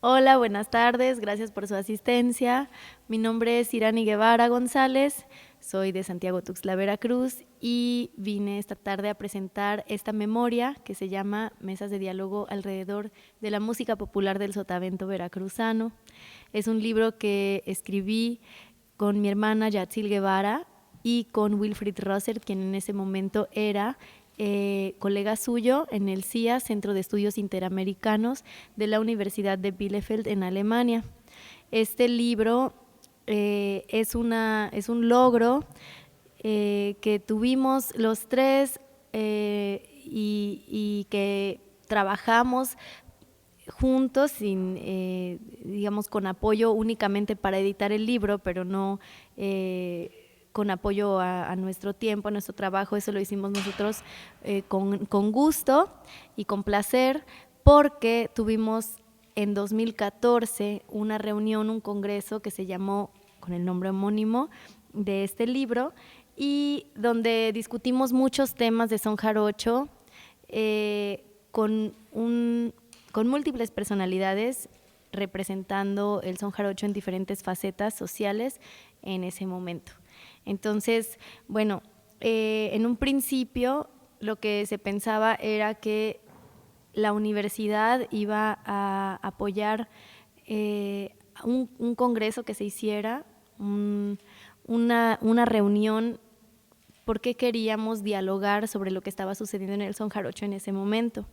Hola, buenas tardes, gracias por su asistencia. Mi nombre es Irani Guevara González, soy de Santiago Tuxtla, Veracruz, y vine esta tarde a presentar esta memoria que se llama Mesas de Diálogo alrededor de la música popular del sotavento veracruzano. Es un libro que escribí con mi hermana Yatzil Guevara y con Wilfried Rosser, quien en ese momento era colega suyo en el CIA, Centro de Estudios Interamericanos de la Universidad de Bielefeld en Alemania. Este libro es un logro que tuvimos los tres y que trabajamos juntos, digamos, con apoyo únicamente para editar el libro, pero no con apoyo a nuestro tiempo, a nuestro trabajo. Eso lo hicimos nosotros con gusto y con placer, porque tuvimos en 2014 una reunión, un congreso que se llamó con el nombre homónimo de este libro, y donde discutimos muchos temas de son jarocho con múltiples personalidades representando el son jarocho en diferentes facetas sociales en ese momento. Entonces, bueno, en un principio lo que se pensaba era que la universidad iba a apoyar un congreso que se hiciera, una reunión, porque queríamos dialogar sobre lo que estaba sucediendo en el son jarocho en ese momento.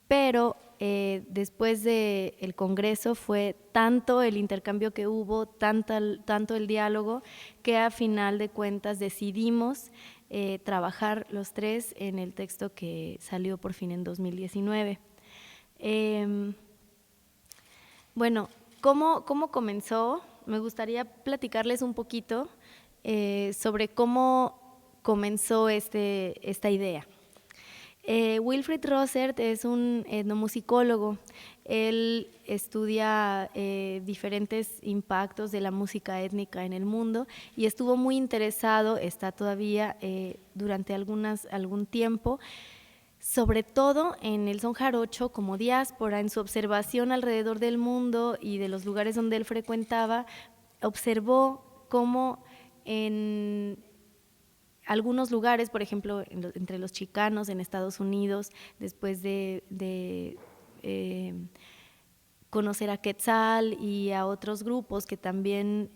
Pero después del congreso fue tanto el intercambio que hubo, tanto el diálogo, que a final de cuentas decidimos trabajar los tres en el texto que salió por fin en 2019. Bueno, ¿cómo comenzó? Me gustaría platicarles un poquito sobre cómo comenzó esta idea. Wilfried Rosser es un etnomusicólogo. Él estudia diferentes impactos de la música étnica en el mundo y estuvo muy interesado, está todavía durante algún tiempo, sobre todo en el son jarocho como diáspora. En su observación alrededor del mundo y de los lugares donde él frecuentaba, observó cómo en algunos lugares, por ejemplo, entre los chicanos en Estados Unidos, después de conocer a Quetzal y a otros grupos que también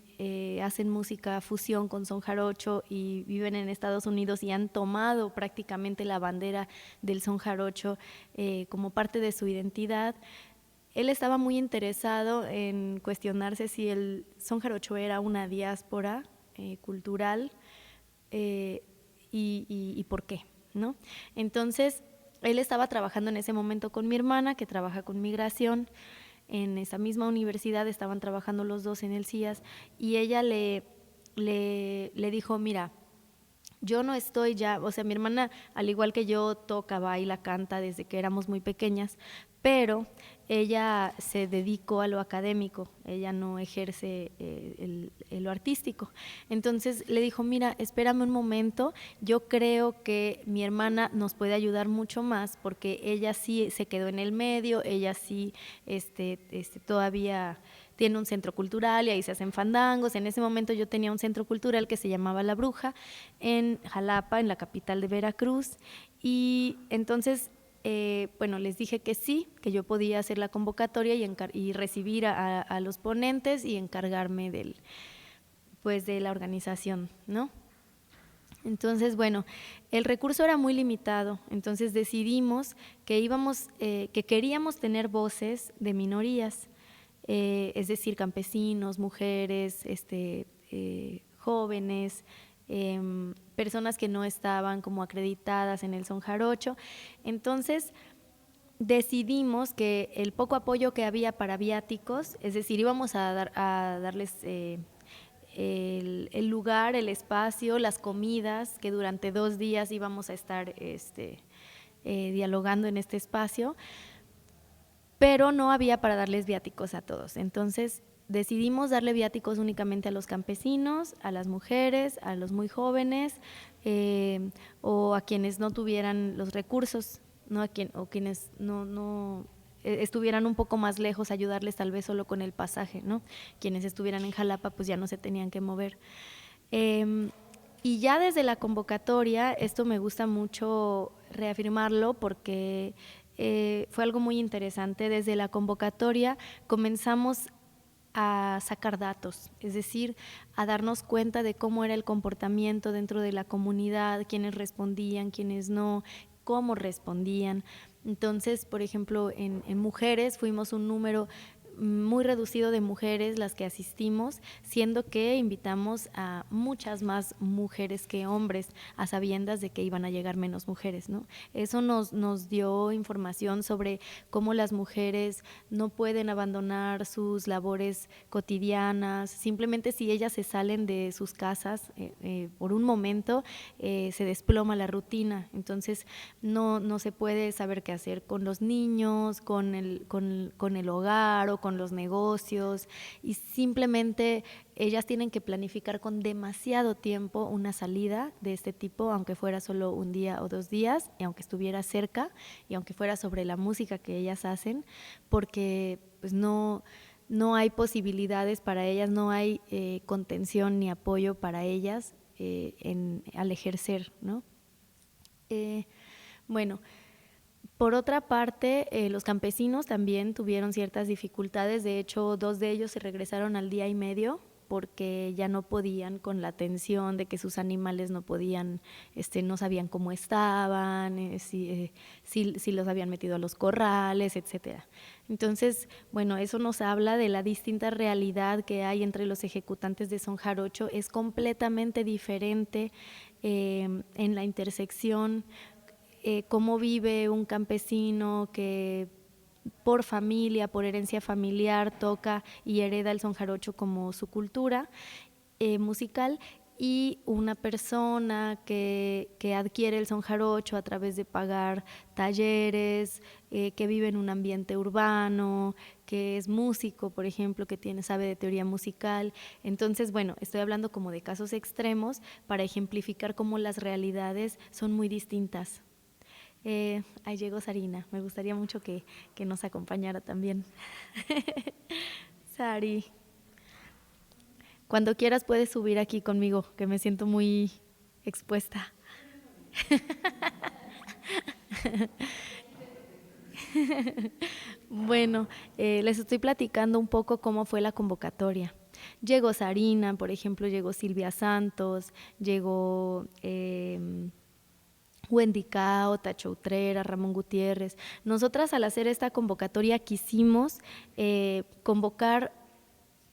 hacen música fusión con son jarocho y viven en Estados Unidos y han tomado prácticamente la bandera del son jarocho como parte de su identidad. Él estaba muy interesado en cuestionarse si el son jarocho era una diáspora cultural y por qué, ¿no? Entonces, él estaba trabajando en ese momento con mi hermana, que trabaja con migración. En esa misma universidad estaban trabajando los dos en el CIAS, y ella le dijo, mira, yo no estoy ya, o sea, mi hermana, al igual que yo, toca, baila, canta desde que éramos muy pequeñas, pero ella se dedicó a lo académico, ella no ejerce lo artístico. Entonces le dijo, mira, espérame un momento, yo creo que mi hermana nos puede ayudar mucho más, porque ella sí se quedó en el medio, ella sí todavía tiene un centro cultural y ahí se hacen fandangos. En ese momento yo tenía un centro cultural que se llamaba La Bruja en Jalapa, en la capital de Veracruz, y entonces bueno, les dije que sí, que yo podía hacer la convocatoria y recibir a los ponentes y encargarme pues de la organización, ¿no? Entonces, bueno, el recurso era muy limitado, entonces decidimos que queríamos tener voces de minorías, es decir, campesinos, mujeres, jóvenes, personas que no estaban como acreditadas en el son jarocho. Entonces decidimos que el poco apoyo que había para viáticos, es decir, íbamos a darles el lugar, el espacio, las comidas, que durante 2 días íbamos a estar dialogando en este espacio, pero no había para darles viáticos a todos. Entonces decidimos darle viáticos únicamente a los campesinos, a las mujeres, a los muy jóvenes, o a quienes no tuvieran los recursos, ¿no? O quienes no estuvieran un poco más lejos, ayudarles tal vez solo con el pasaje, ¿no? Quienes estuvieran en Jalapa pues ya no se tenían que mover. Y ya desde la convocatoria, esto me gusta mucho reafirmarlo porque fue algo muy interesante. Desde la convocatoria comenzamos a sacar datos, es decir, a darnos cuenta de cómo era el comportamiento dentro de la comunidad, quiénes respondían, quiénes no, cómo respondían. Entonces, por ejemplo, en mujeres fuimos un número muy reducido de mujeres las que asistimos, siendo que invitamos a muchas más mujeres que hombres, a sabiendas de que iban a llegar menos mujeres, ¿no? Eso nos dio información sobre cómo las mujeres no pueden abandonar sus labores cotidianas, simplemente si ellas se salen de sus casas por un momento, se desploma la rutina, entonces no se puede saber qué hacer con los niños, con el hogar o con los negocios, y simplemente ellas tienen que planificar con demasiado tiempo una salida de este tipo, aunque fuera solo un día o 2 días, y aunque estuviera cerca, y aunque fuera sobre la música que ellas hacen, porque pues no hay posibilidades para ellas, no hay contención ni apoyo para ellas al ejercer, ¿no? Bueno, por otra parte, los campesinos también tuvieron ciertas dificultades. De hecho, 2 de ellos se regresaron al día y medio porque ya no podían con la tensión de que sus animales no podían, no sabían cómo estaban, si los habían metido a los corrales, etcétera. Entonces, bueno, eso nos habla de la distinta realidad que hay entre los ejecutantes de son jarocho. Es completamente diferente en la intersección, cómo vive un campesino que por familia, por herencia familiar, toca y hereda el son jarocho como su cultura musical, y una persona que adquiere el son jarocho a través de pagar talleres, que vive en un ambiente urbano, que es músico, por ejemplo, que sabe de teoría musical. Entonces, bueno, estoy hablando como de casos extremos para ejemplificar cómo las realidades son muy distintas. Ahí llegó Sarina, me gustaría mucho que nos acompañara también. Sari, cuando quieras puedes subir aquí conmigo, que me siento muy expuesta. Bueno, les estoy platicando un poco cómo fue la convocatoria. Llegó Sarina, por ejemplo, llegó Silvia Santos, llegó Wendy Cao, Tacho Utrera, Ramón Gutiérrez. Nosotras al hacer esta convocatoria quisimos convocar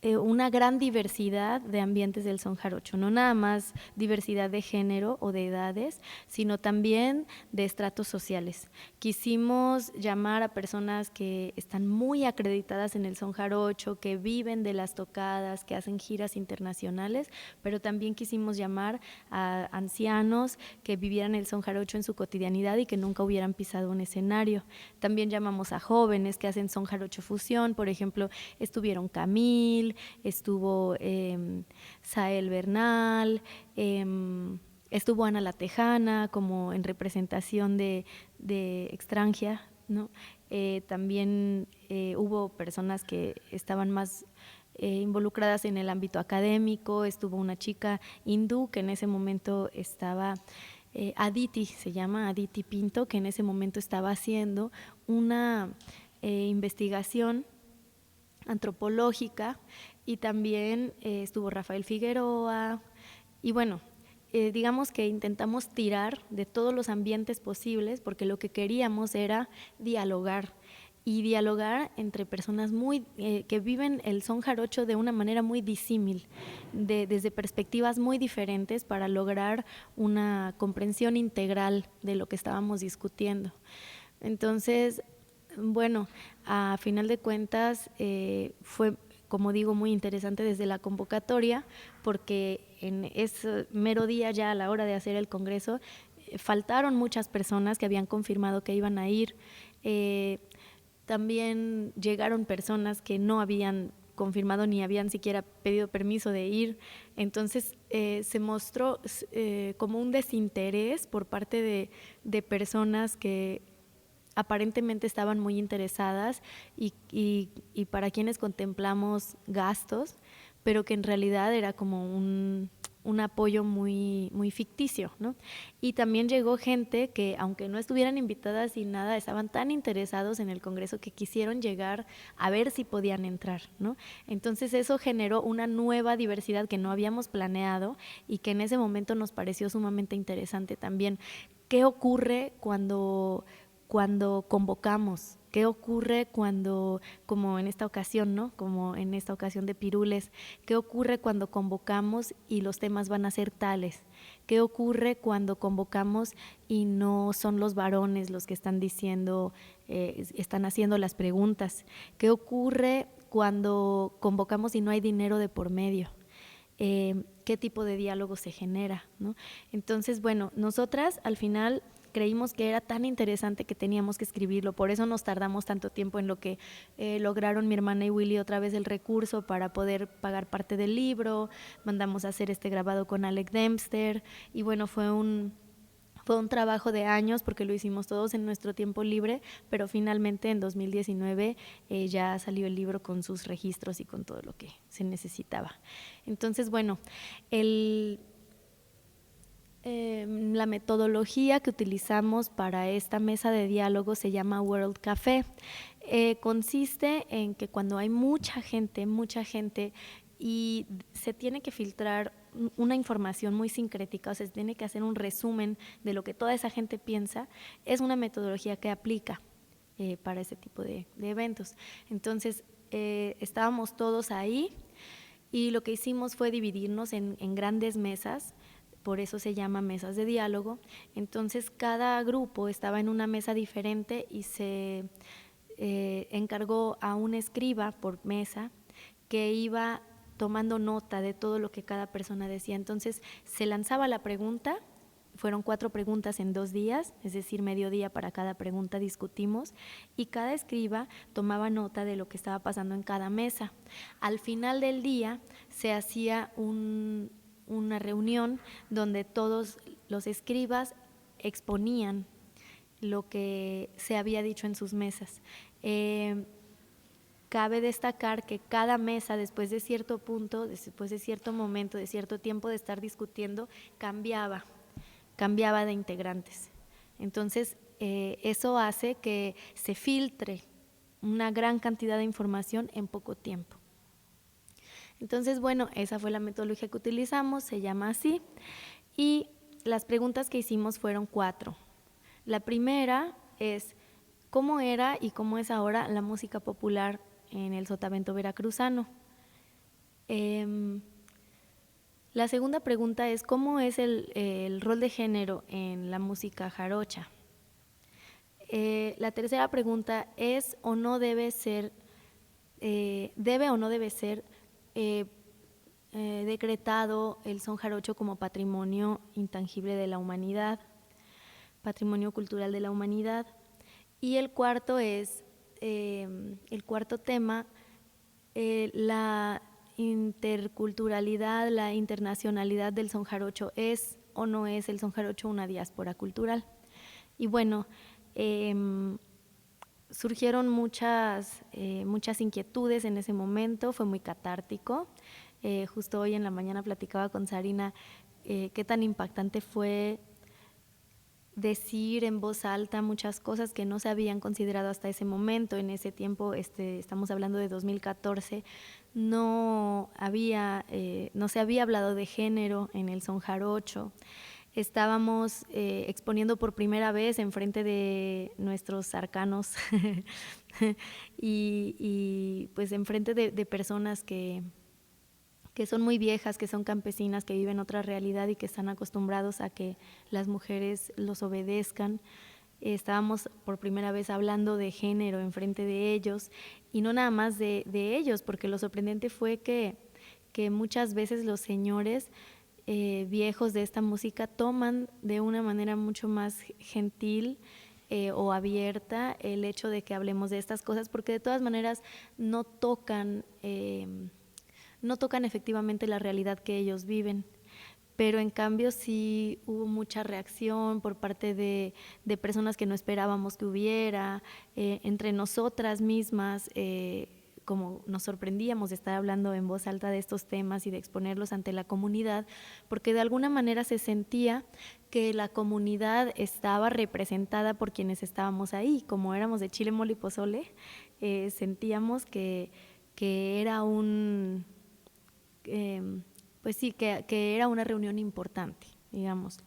una gran diversidad de ambientes del son jarocho, no nada más diversidad de género o de edades, sino también de estratos sociales. Quisimos llamar a personas que están muy acreditadas en el son jarocho, que viven de las tocadas, que hacen giras internacionales, pero también quisimos llamar a ancianos que vivieran el son jarocho en su cotidianidad y que nunca hubieran pisado un escenario. También llamamos a jóvenes que hacen son jarocho fusión, por ejemplo, estuvieron Camil, estuvo Sael Bernal, estuvo Ana La Tejana como en representación de Extranjia, ¿no? También hubo personas que estaban más involucradas en el ámbito académico, estuvo una chica hindú que en ese momento estaba, Aditi, se llama Aditi Pinto, que en ese momento estaba haciendo una investigación antropológica, y también estuvo Rafael Figueroa, y bueno, digamos que intentamos tirar de todos los ambientes posibles porque lo que queríamos era dialogar, y dialogar entre personas que viven el son jarocho de una manera muy disímil, desde perspectivas muy diferentes, para lograr una comprensión integral de lo que estábamos discutiendo. Entonces, bueno, a final de cuentas fue, como digo, muy interesante desde la convocatoria, porque en ese mero día, ya a la hora de hacer el congreso, faltaron muchas personas que habían confirmado que iban a ir. También llegaron personas que no habían confirmado ni habían siquiera pedido permiso de ir. Entonces se mostró como un desinterés por parte de personas que aparentemente estaban muy interesadas y para quienes contemplamos gastos, pero que en realidad era como un apoyo muy, muy ficticio, ¿no? Y también llegó gente que, aunque no estuvieran invitadas y nada, estaban tan interesados en el Congreso que quisieron llegar a ver si podían entrar, ¿no? Entonces eso generó una nueva diversidad que no habíamos planeado y que en ese momento nos pareció sumamente interesante también. ¿Qué ocurre cuando convocamos? ¿Qué ocurre cuando, como en esta ocasión, ¿no? Como en esta ocasión de Pirules, qué ocurre cuando convocamos y los temas van a ser tales? ¿Qué ocurre cuando convocamos y no son los varones los que están diciendo, están haciendo las preguntas? ¿Qué cuando convocamos y no hay dinero de por medio? ¿Qué tipo de diálogo se genera, ¿no? Entonces, bueno, nosotras al final creímos que era tan interesante que teníamos que escribirlo, por eso nos tardamos tanto tiempo en lo que lograron mi hermana y Willy otra vez el recurso para poder pagar parte del libro, mandamos a hacer este grabado con Alec Dempster y bueno, fue un trabajo de años porque lo hicimos todos en nuestro tiempo libre, pero finalmente en 2019 ya salió el libro con sus registros y con todo lo que se necesitaba. Entonces, bueno, la metodología que utilizamos para esta mesa de diálogo se llama World Café. Consiste en que cuando hay mucha gente y se tiene que filtrar una información muy sincrética, o sea, se tiene que hacer un resumen de lo que toda esa gente piensa, es una metodología que aplica para ese tipo de eventos. Entonces, estábamos todos ahí y lo que hicimos fue dividirnos en grandes mesas, por eso se llama mesas de diálogo. Entonces, cada grupo estaba en una mesa diferente y se encargó a un escriba por mesa que iba tomando nota de todo lo que cada persona decía. Entonces se lanzaba la pregunta, fueron 4 preguntas en 2 días, es decir, medio día para cada pregunta discutimos y cada escriba tomaba nota de lo que estaba pasando en cada mesa. Al final del día se hacía una reunión donde todos los escribas exponían lo que se había dicho en sus mesas. Cabe destacar que cada mesa, después de cierto punto, después de cierto momento, de cierto tiempo de estar discutiendo, cambiaba de integrantes. Entonces, eso hace que se filtre una gran cantidad de información en poco tiempo. Entonces, bueno, esa fue la metodología que utilizamos, se llama así. Y las preguntas que hicimos fueron 4. La primera es, ¿cómo era y cómo es ahora la música popular en el sotavento veracruzano? La segunda pregunta es, ¿cómo es el rol de género en la música jarocha? La tercera pregunta es o no debe ser, debe o no debe ser decretado el son jarocho como patrimonio intangible de la humanidad, patrimonio cultural de la humanidad. Y el cuarto es, el cuarto tema, la interculturalidad, la internacionalidad del son jarocho. ¿Es o no es el son jarocho una diáspora cultural? Y bueno, surgieron muchas inquietudes en ese momento, fue muy catártico. Justo hoy en la mañana platicaba con Sarina qué tan impactante fue decir en voz alta muchas cosas que no se habían considerado hasta ese momento. En ese tiempo, estamos hablando de 2014, no se había hablado de género en el son jarocho. Estábamos exponiendo por primera vez en frente de nuestros arcanos y pues en frente de personas que son muy viejas, que son campesinas, que viven otra realidad y que están acostumbrados a que las mujeres los obedezcan. Estábamos por primera vez hablando de género en frente de ellos y no nada más de ellos, porque lo sorprendente fue que muchas veces los señores viejos de esta música toman de una manera mucho más gentil o abierta el hecho de que hablemos de estas cosas, porque de todas maneras no tocan efectivamente la realidad que ellos viven, pero en cambio sí hubo mucha reacción por parte de personas que no esperábamos que hubiera, entre nosotras mismas, como nos sorprendíamos de estar hablando en voz alta de estos temas y de exponerlos ante la comunidad, porque de alguna manera se sentía que la comunidad estaba representada por quienes estábamos ahí, como éramos de chile, mole y pozole, sentíamos que era un... pues sí, que era una reunión importante, digamos.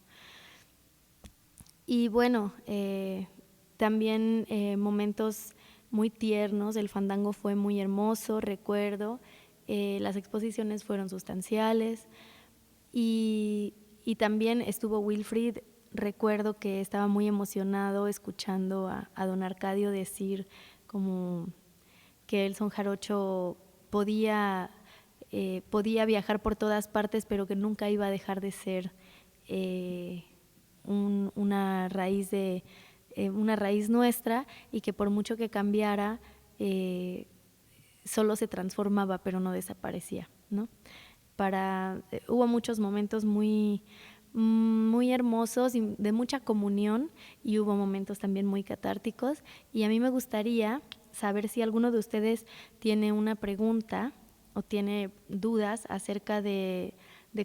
Y bueno, también momentos muy tiernos, el fandango fue muy hermoso, recuerdo, las exposiciones fueron sustanciales y también estuvo Wilfrid, recuerdo que estaba muy emocionado escuchando a don Arcadio decir como que el son jarocho podía viajar por todas partes, pero que nunca iba a dejar de ser una raíz nuestra, y que por mucho que cambiara, solo se transformaba, pero no desaparecía, ¿no? Hubo muchos momentos muy hermosos y de mucha comunión, y hubo momentos también muy catárticos, y a mí me gustaría saber si alguno de ustedes tiene una pregunta o tiene dudas acerca de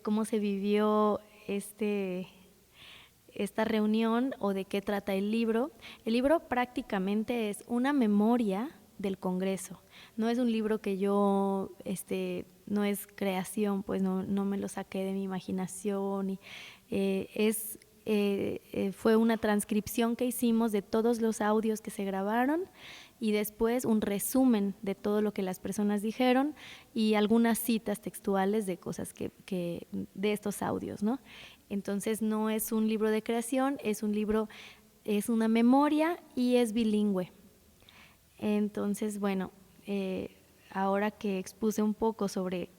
cómo se vivió esta reunión o de qué trata el libro. El libro prácticamente es una memoria del Congreso. No es un libro que yo, no es creación, pues no me lo saqué de mi imaginación. Fue una transcripción que hicimos de todos los audios que se grabaron, y después un resumen de todo lo que las personas dijeron y algunas citas textuales de cosas que de estos audios, ¿no? Entonces no es un libro de creación, es una memoria y es bilingüe. Entonces, bueno, ahora que expuse un poco sobre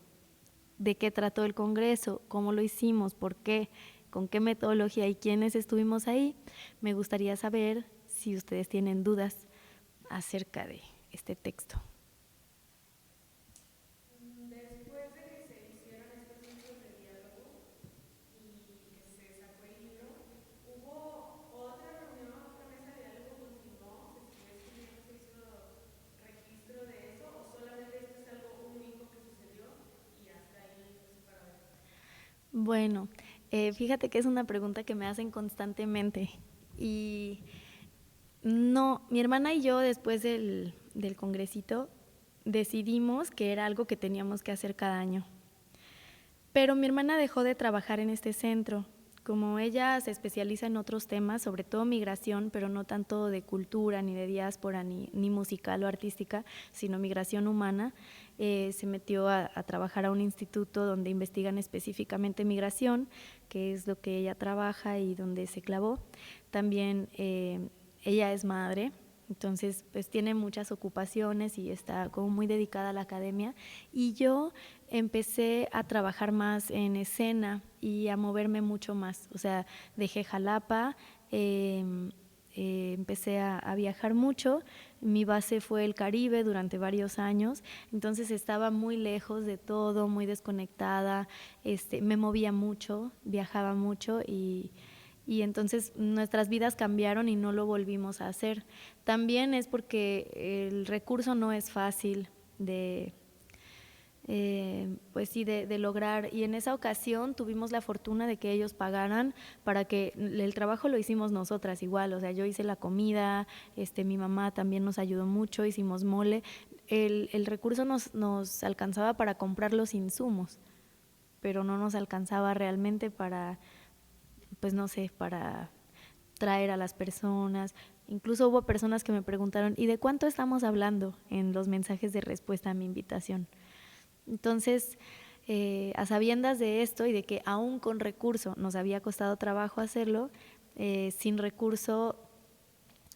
de qué trató el Congreso, cómo lo hicimos, por qué, con qué metodología y quiénes estuvimos ahí, me gustaría saber si ustedes tienen dudas acerca de este texto. Después de que se hicieron estos ciclos de diálogo y que se sacó el libro, ¿hubo otra reunión, otra mesa de diálogo? ¿Continuó? ¿Se siguió escribiendo? ¿Se hizo registro de eso? ¿O solamente esto es algo único que sucedió y hasta ahí no se paró? Bueno, fíjate que es una pregunta que me hacen constantemente, y no, mi hermana y yo después del congresito decidimos que era algo que teníamos que hacer cada año. Pero mi hermana dejó de trabajar en este centro. Como ella se especializa en otros temas, sobre todo migración, pero no tanto de cultura, ni de diáspora, ni musical o artística, sino migración humana, se metió a trabajar a un instituto donde investigan específicamente migración, que es lo que ella trabaja y donde se clavó. También ella es madre, entonces pues tiene muchas ocupaciones y está como muy dedicada a la academia, y yo empecé a trabajar más en escena y a moverme mucho más, o sea, dejé Jalapa, empecé a viajar mucho. Mi base fue el Caribe durante varios años, entonces estaba muy lejos de todo, muy desconectada, me movía mucho, viajaba mucho, y entonces nuestras vidas cambiaron y no lo volvimos a hacer. También es porque el recurso no es fácil pues sí, de lograr, y en esa ocasión tuvimos la fortuna de que ellos pagaran para que el trabajo lo hicimos nosotras igual, o sea, yo hice la comida, mi mamá también nos ayudó mucho, hicimos mole, el recurso nos alcanzaba para comprar los insumos, pero no nos alcanzaba realmente para, pues no sé, para traer a las personas. Incluso hubo personas que me preguntaron, ¿y de cuánto estamos hablando?, en los mensajes de respuesta a mi invitación. Entonces, a sabiendas de esto y de que aún con recurso nos había costado trabajo hacerlo, sin recurso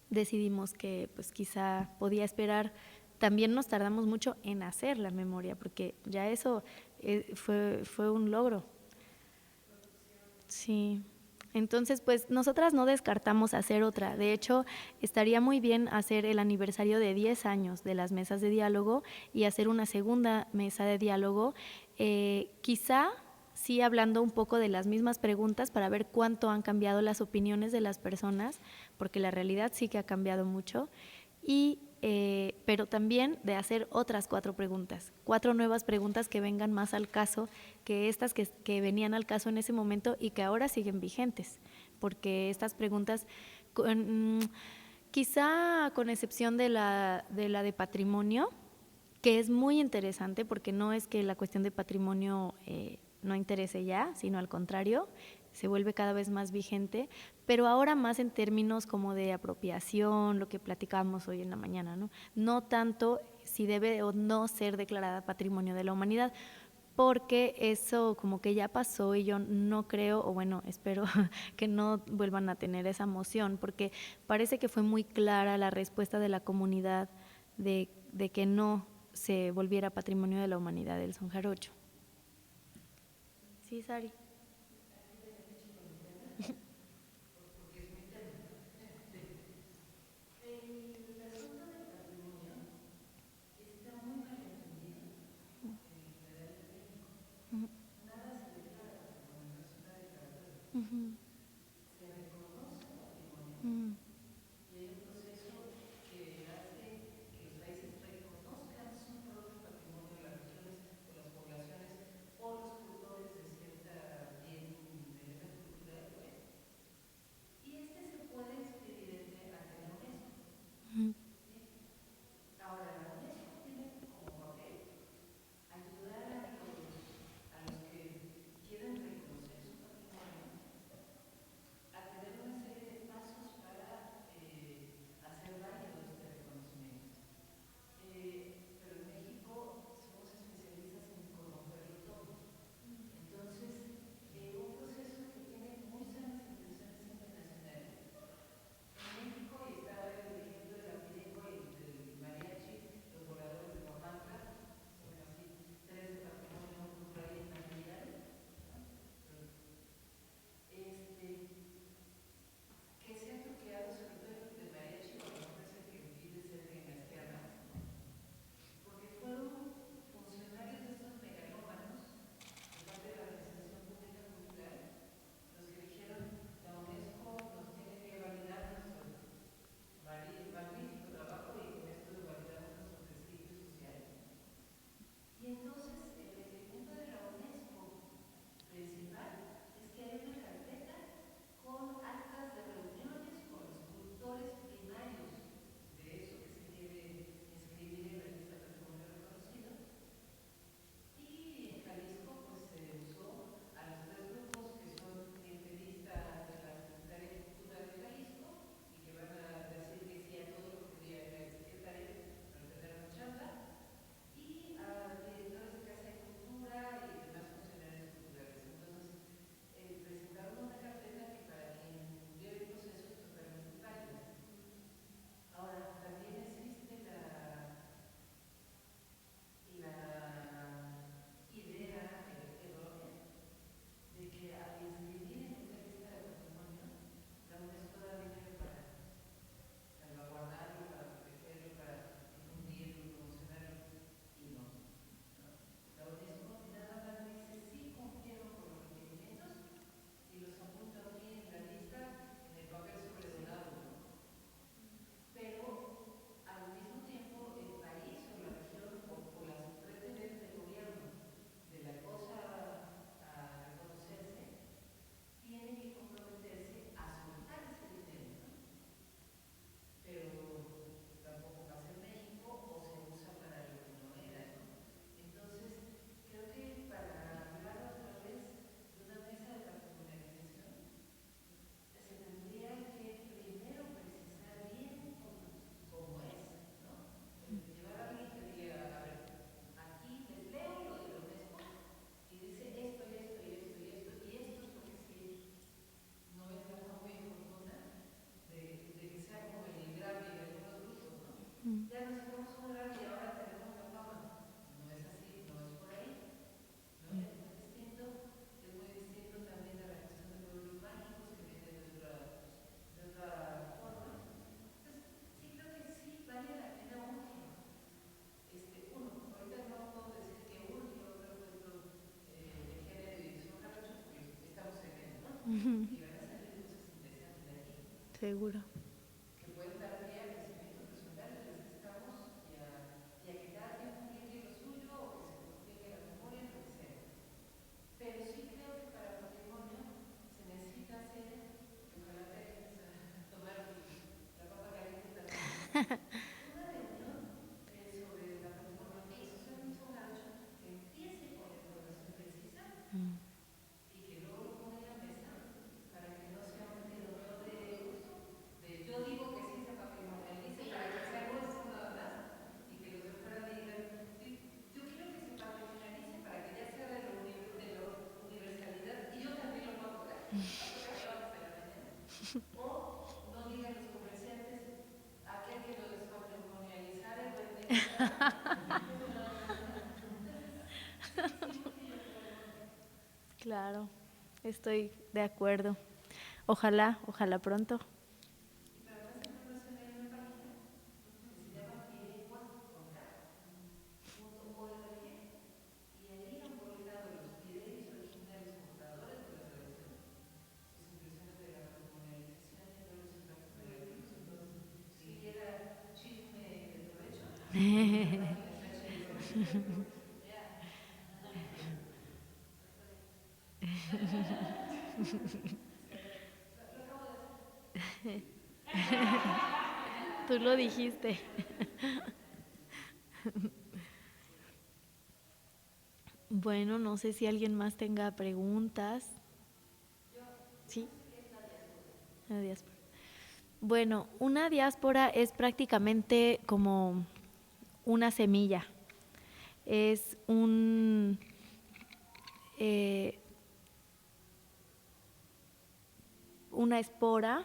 decidimos que pues quizá podía esperar. También nos tardamos mucho en hacer la memoria, porque ya eso fue un logro. Sí. Entonces, pues nosotras no descartamos hacer otra. De hecho, estaría muy bien hacer el aniversario de 10 años de las mesas de diálogo y hacer una segunda mesa de diálogo. Quizá sí hablando un poco de las mismas preguntas para ver cuánto han cambiado las opiniones de las personas, porque la realidad sí que ha cambiado mucho, pero también de hacer otras 4 preguntas, 4 nuevas preguntas que vengan más al caso que estas que venían al caso en ese momento y que ahora siguen vigentes, porque estas preguntas, quizá con excepción de patrimonio, que es muy interesante porque no es que la cuestión de patrimonio no interese ya, sino al contrario, se vuelve cada vez más vigente, pero ahora más en términos como de apropiación, lo que platicábamos hoy en la mañana, ¿no? No tanto si debe o no ser declarada patrimonio de la humanidad, porque eso como que ya pasó y yo no creo, o bueno, espero que no vuelvan a tener esa moción, porque parece que fue muy clara la respuesta de la comunidad de que no se volviera patrimonio de la humanidad el son jarocho. Sí, Sari. El asunto del patrimonio está muy mal entendido en el ideal académico. Nada se declara patrimonio, no es una declaratoria. Se reconoce patrimonio y hay un proceso que hace que los países reconozcan su propio patrimonio de las regiones o las poblaciones o los cultores de cierta bien, de elemento cultural, pues. Y este se puede expedir ante la UNESCO. Ahora, la UNESCO tiene como papel ayudar a los que quieren reconocer su patrimonio y van a salir cosas interesantes de aquí. Seguro. Que pueden dar pie al crecimiento personal en el que estamos y a que cada quien publique lo suyo o que se publique la memoria, lo que sea. Pero sí creo que para patrimonio se necesita hacer, y ojalá te dejes a tomar la papa caliente también, una reunión sobre la patrimonio que hizo Son Jarocho, que empiece con la información precisa y que luego lo ponga en la mesa para que no sea un redondeo de gusto. Yo digo que sí se patrimonialice para que sea nuestro nada más y que los de fuera digan, yo quiero que se patrimonialice para que ya sea de la universalidad y yo también lo puedo poder, porque me levanto de la mañana. O no digan los comerciantes, aquel que lo despatrimonializara y lo indemnizara. Claro, estoy de acuerdo. Ojalá, ojalá pronto. Y para más información hay una página que se llama piregua.org y ahí han publicado los videos originales computadores de la redacción, sus impresiones de la patrimonialización y todos los impactos negativos. Entonces, si quiera chisme de provecho, la página está chidísima. Lo acabo de hacer. Tú lo dijiste. Bueno, no sé si alguien más tenga preguntas. Sí. La diáspora. Bueno, una diáspora es prácticamente como una semilla. Es una espora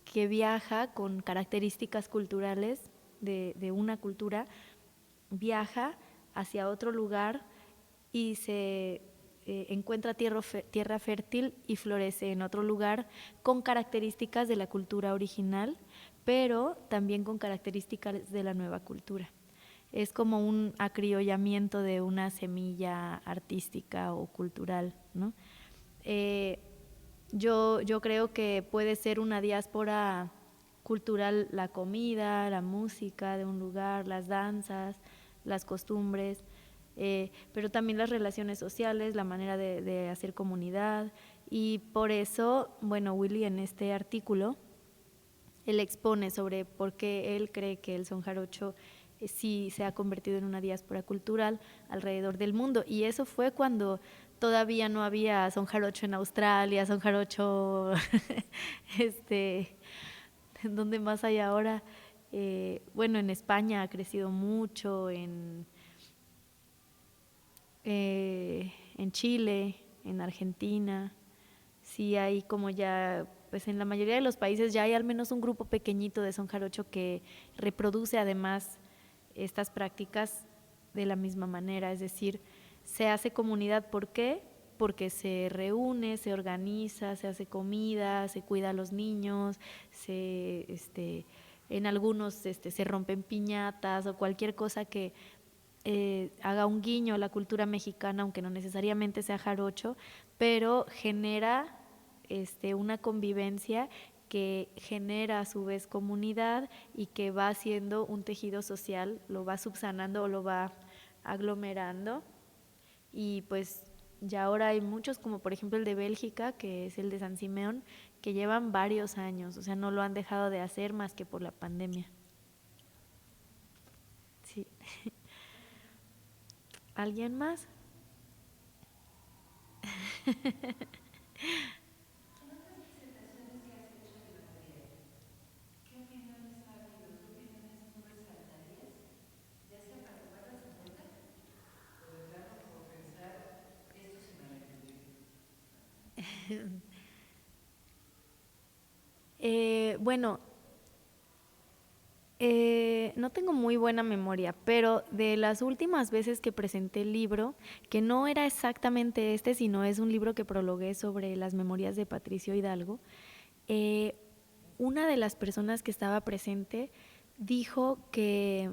que viaja con características culturales de una cultura, viaja hacia otro lugar y se encuentra tierra fértil y florece en otro lugar con características de la cultura original, pero también con características de la nueva cultura. Es como un acriollamiento de una semilla artística o cultural, ¿no? Yo creo que puede ser una diáspora cultural la comida, la música de un lugar, las danzas, las costumbres, pero también las relaciones sociales, la manera de hacer comunidad. Y por eso, bueno, Willy en este artículo, él expone sobre por qué él cree que el son jarocho sí se ha convertido en una diáspora cultural alrededor del mundo. Y eso fue cuando todavía no había son jarocho en Australia, son jarocho, ¿dónde más hay ahora? Bueno, en España ha crecido mucho, en Chile, en Argentina. Sí hay como ya, pues en la mayoría de los países ya hay al menos un grupo pequeñito de son jarocho que reproduce además estas prácticas de la misma manera, es decir, se hace comunidad. ¿Por qué? Porque se reúne, se organiza, se hace comida, se cuida a los niños, en algunos se rompen piñatas o cualquier cosa que haga un guiño a la cultura mexicana, aunque no necesariamente sea jarocho, pero genera una convivencia que genera a su vez comunidad y que va haciendo un tejido social, lo va subsanando o lo va aglomerando. Y pues ya ahora hay muchos, como por ejemplo el de Bélgica, que es el de San Simeón, que llevan varios años, o sea, no lo han dejado de hacer más que por la pandemia. Sí. ¿Alguien más? En otras presentaciones que has hecho de material, ¿qué opiniones ha habido? ¿Qué opiniones tú resaltarías? Ya sea para tomarlas en cuenta o de plano por pensar, esto se malentendieron. Bueno, no tengo muy buena memoria, pero de las últimas veces que presenté el libro, que no era exactamente sino es un libro que prologué sobre las memorias de Patricio Hidalgo, una de las personas que estaba presente dijo que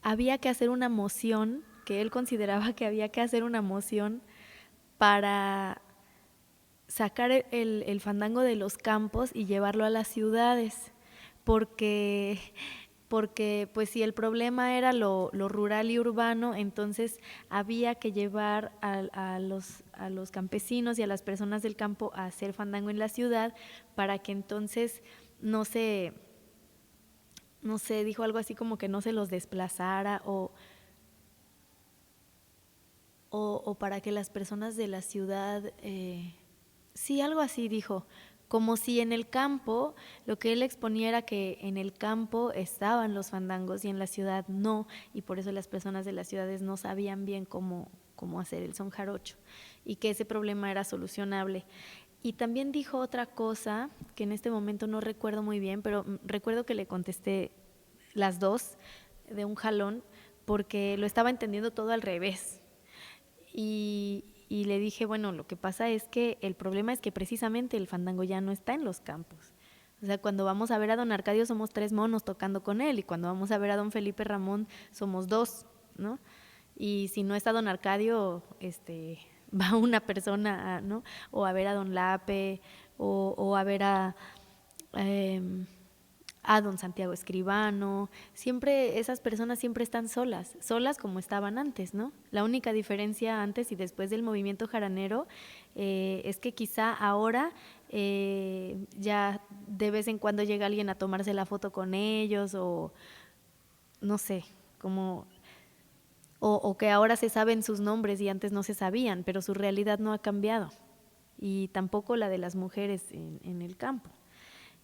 había que hacer una moción, que él consideraba que había que hacer una moción para sacar el fandango de los campos y llevarlo a las ciudades, porque pues si el problema era lo rural y urbano, entonces había que llevar a los campesinos y a las personas del campo a hacer fandango en la ciudad para que entonces no sé, dijo algo así como que no se los desplazara o para que las personas de la ciudad, sí, algo así dijo, como si en el campo, lo que él exponía era que en el campo estaban los fandangos y en la ciudad no, y por eso las personas de las ciudades no sabían bien cómo hacer el son jarocho, y que ese problema era solucionable. Y también dijo otra cosa que en este momento no recuerdo muy bien, pero recuerdo que le contesté las dos de un jalón porque lo estaba entendiendo todo al revés. Y le dije, bueno, lo que pasa es que el problema es que precisamente el fandango ya no está en los campos. O sea, cuando vamos a ver a don Arcadio somos 3 monos tocando con él, y cuando vamos a ver a don Felipe Ramón somos 2, ¿no? Y si no está don Arcadio, va una persona, ¿no? O a ver a don Lape, o a ver a don Santiago Escribano. Siempre esas personas siempre están solas como estaban antes, ¿no? La única diferencia antes y después del movimiento jaranero es que quizá ahora ya de vez en cuando llega alguien a tomarse la foto con ellos, o no sé, como o que ahora se saben sus nombres y antes no se sabían, pero su realidad no ha cambiado, y tampoco la de las mujeres en el campo.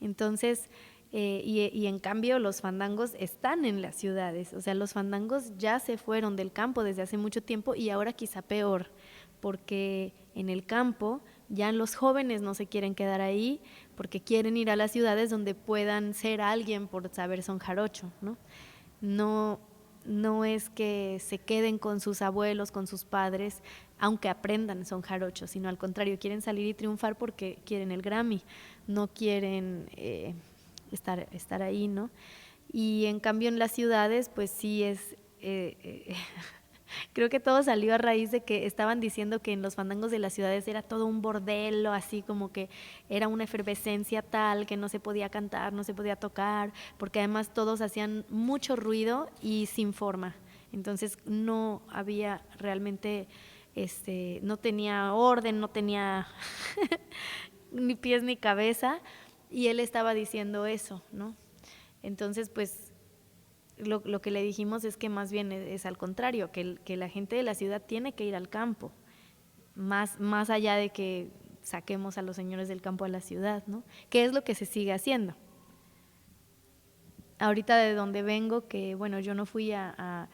Entonces, y en cambio los fandangos están en las ciudades, o sea, los fandangos ya se fueron del campo desde hace mucho tiempo, y ahora quizá peor, porque en el campo ya los jóvenes no se quieren quedar ahí porque quieren ir a las ciudades donde puedan ser alguien por saber son jarocho, ¿no? No, no es que se queden con sus abuelos, con sus padres, aunque aprendan son jarochos, sino al contrario, quieren salir y triunfar porque quieren el Grammy, no quieren estar ahí, ¿no? Y en cambio en las ciudades, pues sí es... creo que todo salió a raíz de que estaban diciendo que en los fandangos de las ciudades era todo un bordelo, así como que era una efervescencia tal que no se podía cantar, no se podía tocar, porque además todos hacían mucho ruido y sin forma. Entonces no había realmente, no tenía orden, no tenía ni pies ni cabeza, y él estaba diciendo eso, ¿no? Entonces, pues lo que le dijimos es que más bien es al contrario, que la gente de la ciudad tiene que ir al campo, más allá de que saquemos a los señores del campo a la ciudad, ¿no? Que es lo que se sigue haciendo. Ahorita de donde vengo, que bueno, yo no fui a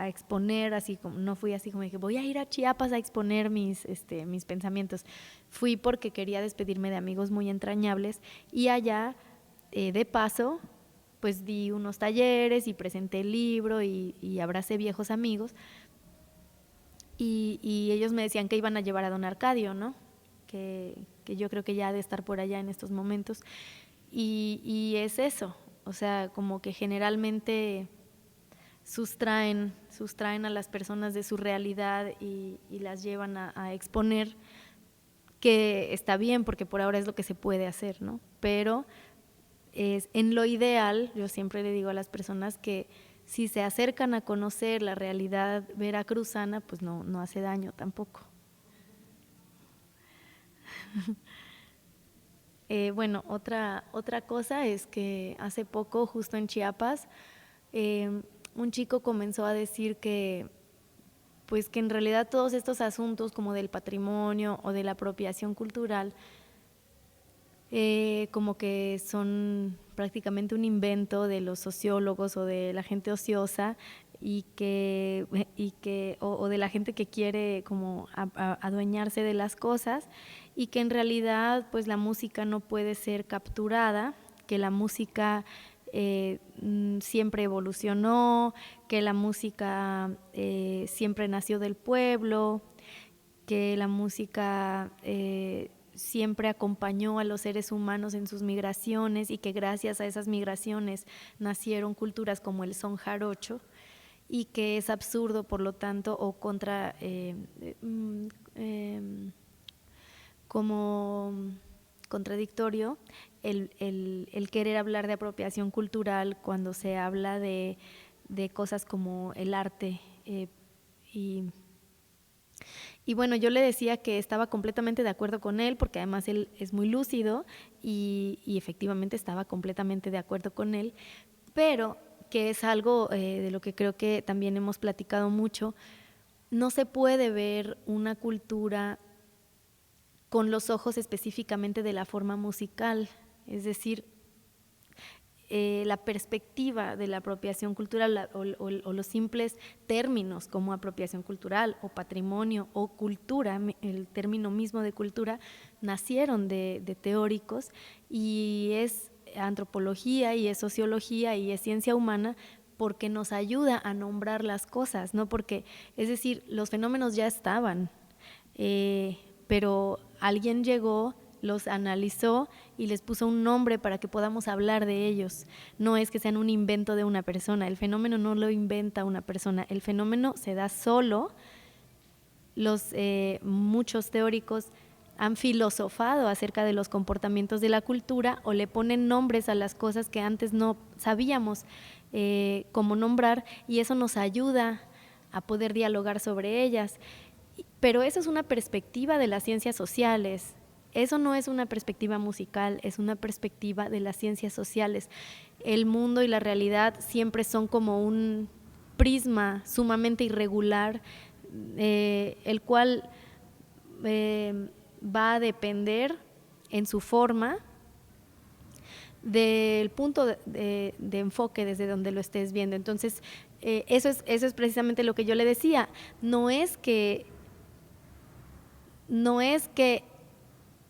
exponer, así como, no fui así como dije, voy a ir a Chiapas a exponer mis pensamientos. Fui porque quería despedirme de amigos muy entrañables, y allá, de paso, pues di unos talleres y presenté el libro y abracé viejos amigos, y ellos me decían que iban a llevar a don Arcadio, ¿no? Que yo creo que ya ha de estar por allá en estos momentos, y es eso, o sea, como que generalmente sustraen a las personas de su realidad y las llevan a exponer, que está bien porque por ahora es lo que se puede hacer, ¿no? Pero es en lo ideal, yo siempre le digo a las personas que si se acercan a conocer la realidad veracruzana, pues no hace daño tampoco. Bueno, otra cosa es que hace poco, justo en Chiapas, un chico comenzó a decir que pues que en realidad todos estos asuntos como del patrimonio o de la apropiación cultural, como que son prácticamente un invento de los sociólogos o de la gente ociosa, o de la gente que quiere como adueñarse de las cosas, y que en realidad pues la música no puede ser capturada, que la música siempre evolucionó, que la música siempre nació del pueblo, que la música siempre acompañó a los seres humanos en sus migraciones, y que gracias a esas migraciones nacieron culturas como el son jarocho, y que es absurdo, por lo tanto, o como contradictorio el querer hablar de apropiación cultural cuando se habla de cosas como el arte. Y bueno, yo le decía que estaba completamente de acuerdo con él, porque además él es muy lúcido y efectivamente estaba completamente de acuerdo con él, pero que es algo de lo que creo que también hemos platicado mucho. No se puede ver una cultura con los ojos específicamente de la forma musical, es decir, la perspectiva de la apropiación cultural o los simples términos como apropiación cultural o patrimonio o cultura, el término mismo de cultura, nacieron de teóricos, y es antropología y es sociología y es ciencia humana porque nos ayuda a nombrar las cosas, no porque, es decir, los fenómenos ya estaban, pero alguien llegó, los analizó y les puso un nombre para que podamos hablar de ellos. No es que sean un invento de una persona, el fenómeno no lo inventa una persona, el fenómeno se da solo. Muchos teóricos han filosofado acerca de los comportamientos de la cultura o le ponen nombres a las cosas que antes no sabíamos cómo nombrar, y eso nos ayuda a poder dialogar sobre ellas. Pero eso es una perspectiva de las ciencias sociales. Eso no es una perspectiva musical, es una perspectiva de las ciencias sociales. El mundo y la realidad siempre son como un prisma sumamente irregular, el cual va a depender en su forma del punto de enfoque desde donde lo estés viendo. Entonces, eso es precisamente lo que yo le decía. No es que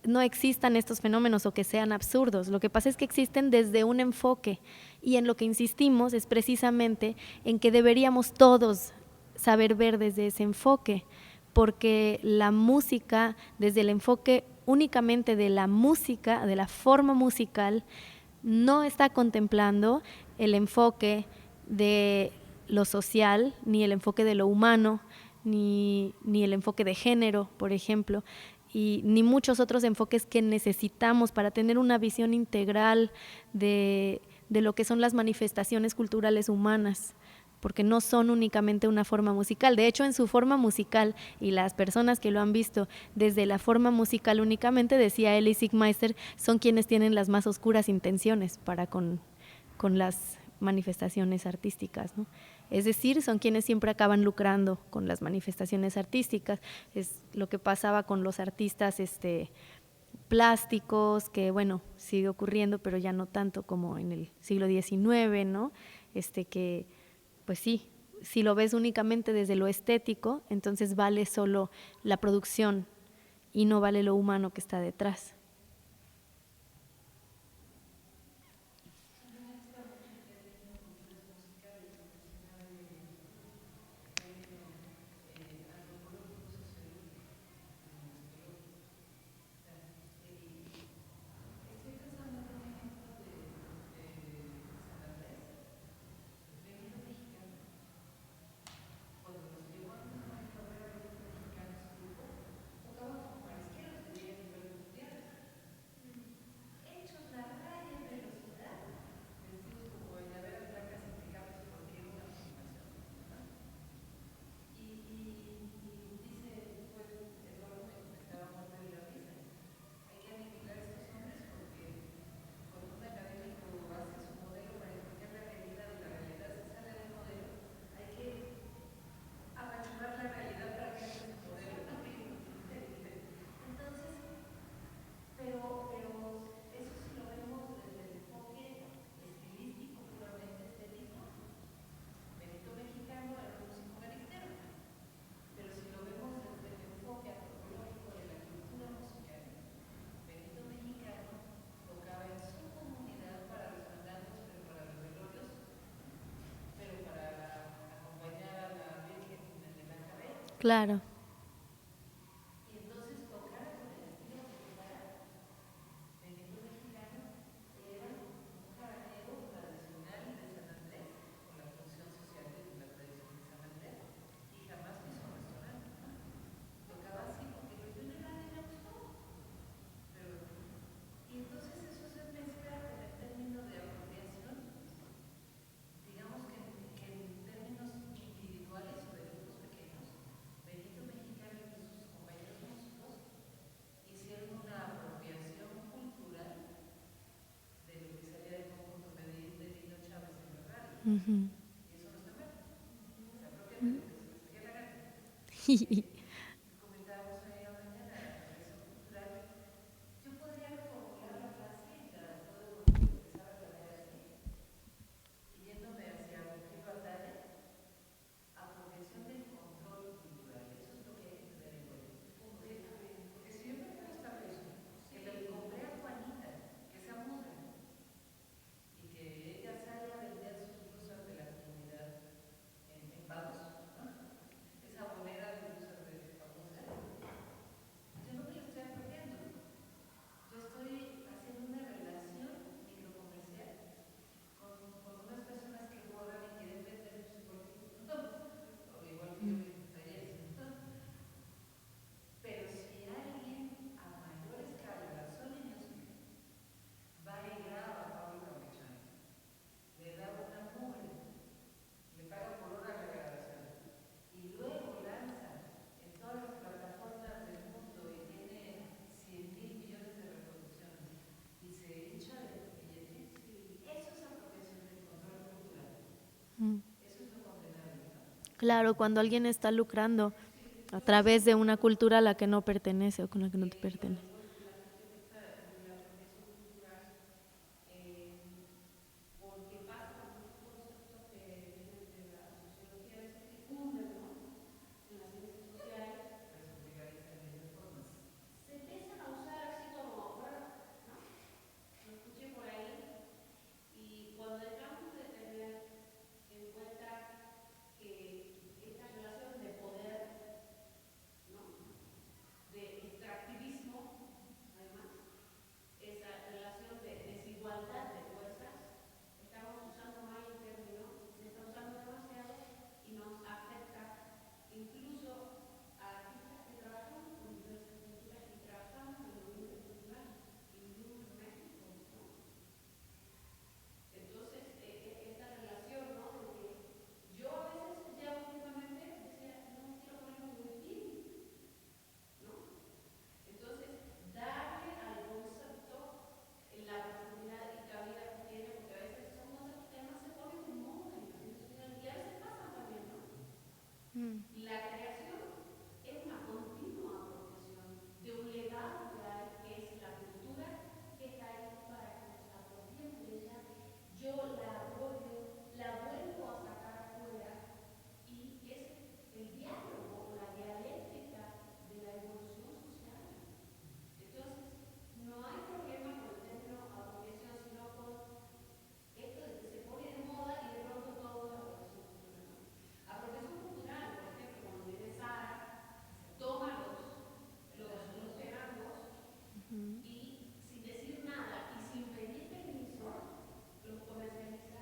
no existan estos fenómenos o que sean absurdos. Lo que pasa es que existen desde un enfoque, y en lo que insistimos es precisamente en que deberíamos todos saber ver desde ese enfoque, porque la música, desde el enfoque únicamente de la música, de la forma musical, no está contemplando el enfoque de lo social, ni el enfoque de lo humano, ni el enfoque de género, por ejemplo, y ni muchos otros enfoques que necesitamos para tener una visión integral de lo que son las manifestaciones culturales humanas, porque no son únicamente una forma musical. De hecho, en su forma musical, y las personas que lo han visto desde la forma musical únicamente, decía Elie Siegmeister, son quienes tienen las más oscuras intenciones para con las manifestaciones artísticas, ¿no? Es decir, son quienes siempre acaban lucrando con las manifestaciones artísticas. Es lo que pasaba con los artistas plásticos, que bueno, sigue ocurriendo, pero ya no tanto como en el siglo XIX, ¿no? Que pues sí, si lo ves únicamente desde lo estético, entonces vale solo la producción y no vale lo humano que está detrás. Cuando nos llegó a nuestro maestro a ver a Benito Mexicano, ese grupo, tocaban como marisqueros que vivían a nivel mundial. Hechos la raya en velocidad, vestidos como llaveras blancas impecables porque era una formación. ¿No? Dice, después Eduardo me comentaba muerto de la risa. Hay que aniquilar a estos hombres porque cuando un académico hace su modelo para explicar la realidad y la realidad se sale del modelo, hay que apachurrar la realidad para que haga su modelo. Entonces, pero eso si lo vemos desde el enfoque estilístico, puramente estético, Benito Mexicano era un músico maristero. Pero si lo vemos desde el enfoque antropológico de la cultura musical, Benito Mexicano tocaba en su comunidad para los fandangos, pero para los velorios, pero para acompañar a la Virgen en el de la cabeza. Claro. Y entonces tocara con el estilo que tocara, Benito Mexicano era un jaranero tradicional de San Andrés, con la función social de la tradición de San Andrés, y jamás quiso restaurar, ¿no? Tocaba así porque lo vio en el radio y le gustó. Ujú. Y eso no está mal. Se apropian de lo que se les dé la gana. Comentábamos hoy en la mañana, apropiación cultural. Yo podría reformular la frase y la puedo empezar a planear así, y yéndome hacia Agustín Batalla, apropiación del control cultural. Eso es lo que hay que tener en cuenta. Porque si yo primero establezco que le compré a Juanita que esa muda y que ella sale a vender sus blusas de la comunidad en pagos, ¿no? Esa bolera de blusas de famosa, yo no me la estoy apropiando. Yo estoy haciendo una relación microcomercial con unas personas que borran y quieren vender, pues igual que tú, o igual que yo Mm. mis talleres, ¿no? Pero si alguien a mayor escala, la Sony Music, va y graba a Pablo Campechano, le da una mugre, le paga por hora la grabación, y luego lanza en todas las plataformas del mundo y tiene 100.000 millones de reproducciones y se hincha de billete, eso es apropiación del control cultural. Mm. Eso es lo condenable, ¿no? Claro, cuando alguien está lucrando a través de una cultura a la que no pertenece o con la que no te Cuando pertenece. digo la cuestión esta de la apropiación cultural, eh, porque pasa con muchos conceptos que vienen de la sociología, a veces difunden, ¿no? En las ciencias sociales, Las vulgarizan formas. se empiezan a usar así como, ¿no? Lo escuché por ahí, y cuando dejamos de tener en cuenta que esta relación de poder, ¿no? De extractivismo, además, esa relación de desigualdad de fuerzas, estamos usando mal el término, se está usando demasiado y nos afecta incluso a artistas que trabajamos con diversas culturas y trabajamos en el ambiente cultural, incluso en México, ¿no? Entonces, esta relación, ¿no? De que yo a veces ya últimamente decía, no quiero ponerme muy fin, ¿no? Entonces, darle al concepto la profundidad y cabida que tiene, porque a veces son conceptos que además se ponen de moda en las ciencias sociales y a veces pasan también, ¿no? Mm. La creación es una continua apropiación de un legado que hay, que es la cultura, que está ahí para que nos apropiemos de ella. Yo la apropio, la vuelvo a sacar afuera y es el diálogo o la dialéctica de la evolución social. Entonces, no hay problema con el término apropiación, sino con esto de que se pone de moda y de pronto todo es apropiación cultural, ¿no? Apropiación cultural, por ejemplo, cuando viene Sara, toma los penangos Ujú. y sin decir nada y sin pedir permiso, los comercializa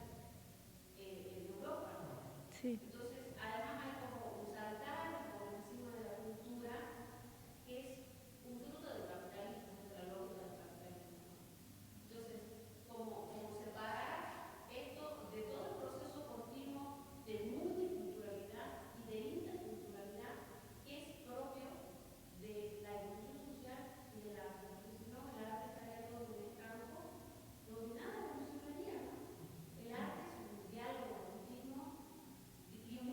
en Europa, ¿no? Sí. Entonces, además hay como un saltar por encima de la cultura que es un fruto del capitalismo, de la lógica del capitalismo, ¿no? Entonces, como separar esto de todo el proceso continuo de multiculturalidad y de interculturalidad que es propio de la evolución social y del arte. Porque si no, el arte estaría todo en el campo, donde nada evolucionaría, ¿no? El arte es un diálogo continuo y un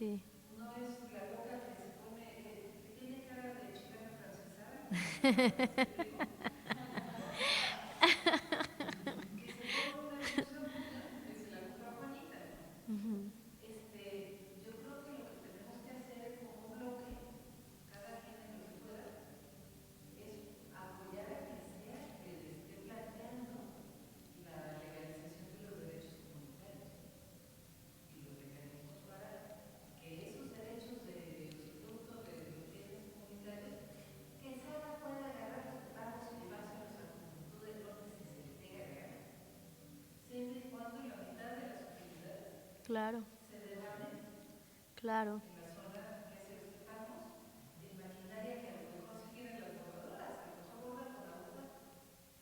Sí. No es la loca que se pone, que tiene cara de chilena francesada, ¿me explico? Que se pone una blusa muda que se la compra Juanita, ¿no? Yo creo que lo que tenemos que hacer como bloque, cada quien en lo que pueda, es apoyar a quien sea que le esté planteando la legalización de los derechos comunitarios y los mecanismos para que esos derechos de usufructo de los bienes comunitarios, que cada pueda agarrar los pagos y llevárselos a la juventud del norte si se le pega la gana, siempre y cuando la mitad de las utilidades Claro, se derramen claro. en la zona que hace los tejanos, de imaginaria que a lo mejor sí tienen las bordadoras, a lo mejor bordan con la uva,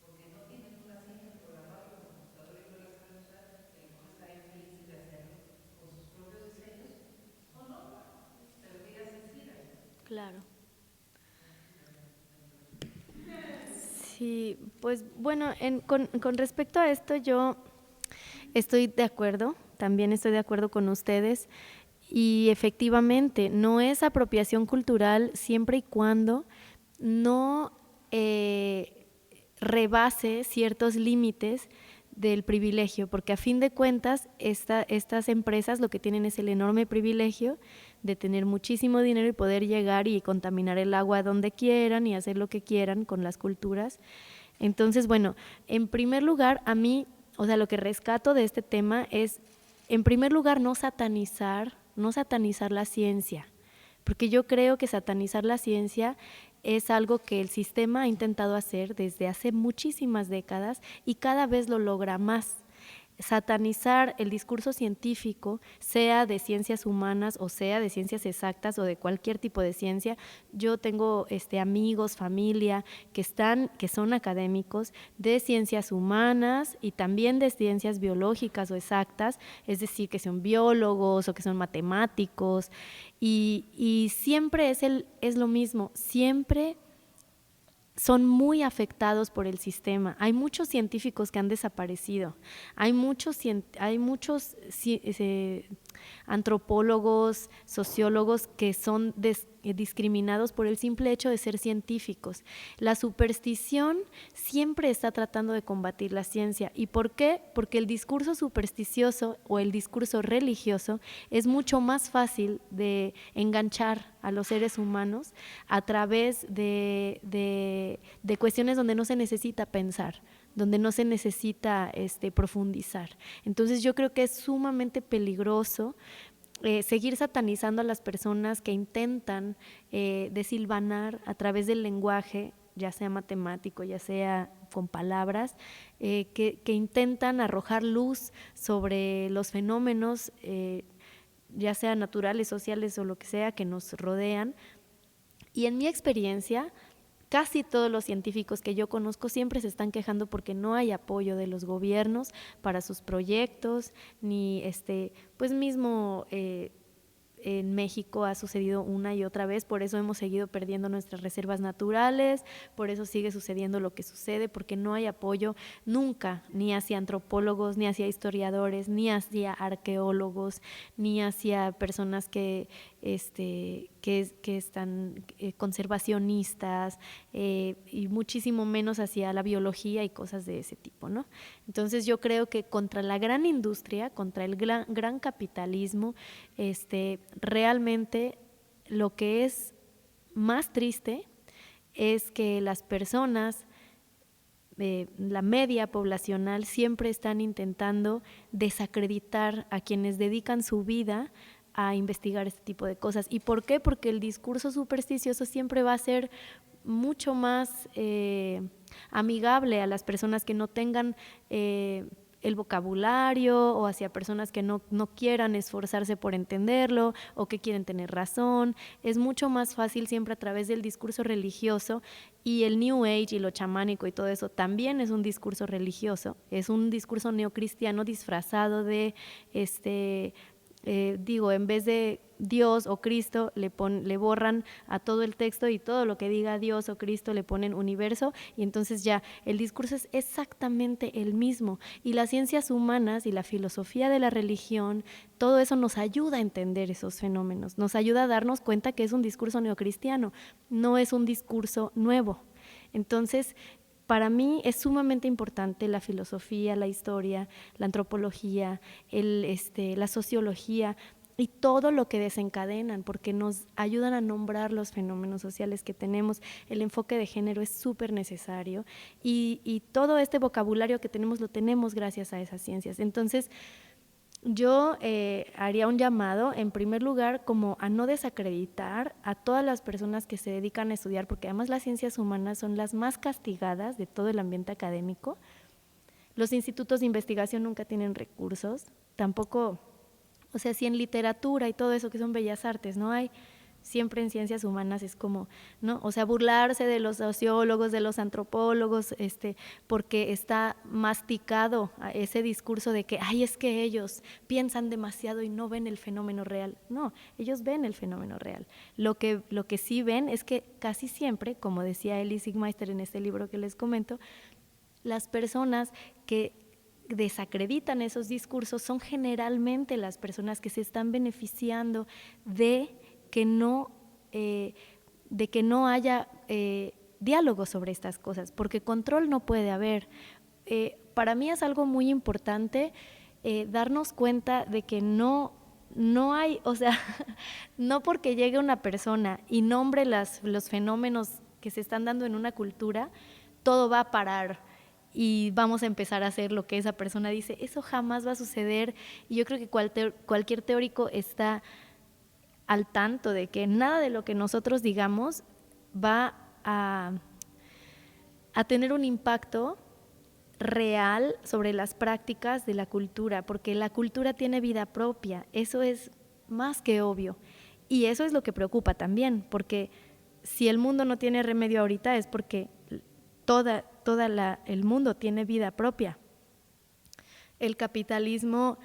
porque no tienen una ciencia programarlo con computadora y no la saben usar, y a lo mejor están infelices de hacerlo con sus propios diseños, o no, pero digas sencillas. Claro. Sí, pues bueno, con respecto a esto yo estoy de acuerdo, también estoy de acuerdo con ustedes y efectivamente no es apropiación cultural siempre y cuando no rebase ciertos límites del privilegio, porque a fin de cuentas estas empresas lo que tienen es el enorme privilegio de tener muchísimo dinero y poder llegar y contaminar el agua donde quieran y hacer lo que quieran con las culturas. Entonces, bueno, en primer lugar, a mí, o sea, lo que rescato de este tema es, en primer lugar, no satanizar la ciencia, porque yo creo que satanizar la ciencia es algo que el sistema ha intentado hacer desde hace muchísimas décadas y cada vez lo logra más. Satanizar el discurso científico, sea de ciencias humanas o sea de ciencias exactas o de cualquier tipo de ciencia. Yo tengo amigos, familia que son académicos de ciencias humanas y también de ciencias biológicas o exactas, es decir, que son biólogos o que son matemáticos y siempre es lo mismo, siempre son muy afectados por el sistema. Hay muchos científicos que han desaparecido, hay muchos antropólogos, sociólogos que son discriminados por el simple hecho de ser científicos. La superstición siempre está tratando de combatir la ciencia. ¿Y por qué? Porque el discurso supersticioso o el discurso religioso es mucho más fácil de enganchar a los seres humanos a través de cuestiones donde no se necesita pensar, donde no se necesita profundizar. Entonces yo creo que es sumamente peligroso seguir satanizando a las personas que intentan desilvanar a través del lenguaje, ya sea matemático, ya sea con palabras, que intentan arrojar luz sobre los fenómenos, ya sean naturales, sociales o lo que sea, que nos rodean. Y en mi experiencia, casi todos los científicos que yo conozco siempre se están quejando porque no hay apoyo de los gobiernos para sus proyectos, ni pues mismo en México ha sucedido una y otra vez, por eso hemos seguido perdiendo nuestras reservas naturales, por eso sigue sucediendo lo que sucede, porque no hay apoyo nunca, ni hacia antropólogos, ni hacia historiadores, ni hacia arqueólogos, ni hacia personas que están conservacionistas, y muchísimo menos hacia la biología y cosas de ese tipo, ¿no? Entonces yo creo que contra la gran industria, contra el gran capitalismo, realmente lo que es más triste es que las personas, la media poblacional, siempre están intentando desacreditar a quienes dedican su vida a investigar este tipo de cosas. ¿Y por qué? Porque el discurso supersticioso siempre va a ser mucho más amigable a las personas que no tengan el vocabulario, o hacia personas que no quieran esforzarse por entenderlo o que quieren tener razón. Es mucho más fácil siempre a través del discurso religioso, y el New Age y lo chamánico y todo eso también es un discurso religioso, es un discurso neocristiano disfrazado de en vez de Dios o Cristo, le borran a todo el texto y todo lo que diga Dios o Cristo le ponen universo, y entonces ya el discurso es exactamente el mismo. Y las ciencias humanas y la filosofía de la religión, todo eso nos ayuda a entender esos fenómenos, nos ayuda a darnos cuenta que es un discurso neocristiano, no es un discurso nuevo. Entonces, para mí es sumamente importante la filosofía, la historia, la antropología, la sociología y todo lo que desencadenan, porque nos ayudan a nombrar los fenómenos sociales que tenemos. El enfoque de género es súper necesario y todo este vocabulario que tenemos lo tenemos gracias a esas ciencias. Entonces, yo haría un llamado, en primer lugar, como a no desacreditar a todas las personas que se dedican a estudiar, porque además las ciencias humanas son las más castigadas de todo el ambiente académico. Los institutos de investigación nunca tienen recursos, tampoco, o sea, si en literatura y todo eso que son bellas artes no hay, siempre en ciencias humanas es como, ¿no? O sea, burlarse de los sociólogos, de los antropólogos, porque está masticado ese discurso de que, ay, es que ellos piensan demasiado y no ven el fenómeno real. No, ellos ven el fenómeno real. Lo que sí ven es que casi siempre, como decía Elie Siegmeister en este libro que les comento, las personas que desacreditan esos discursos son generalmente las personas que se están beneficiando de que no haya diálogo sobre estas cosas, porque control no puede haber. Para mí es algo muy importante darnos cuenta de que no hay, o sea, no porque llegue una persona y nombre los fenómenos que se están dando en una cultura, todo va a parar y vamos a empezar a hacer lo que esa persona dice. Eso jamás va a suceder, y yo creo que cualquier teórico está al tanto de que nada de lo que nosotros digamos va a tener un impacto real sobre las prácticas de la cultura, porque la cultura tiene vida propia, eso es más que obvio, y eso es lo que preocupa también, porque si el mundo no tiene remedio ahorita es porque el mundo tiene vida propia. El capitalismo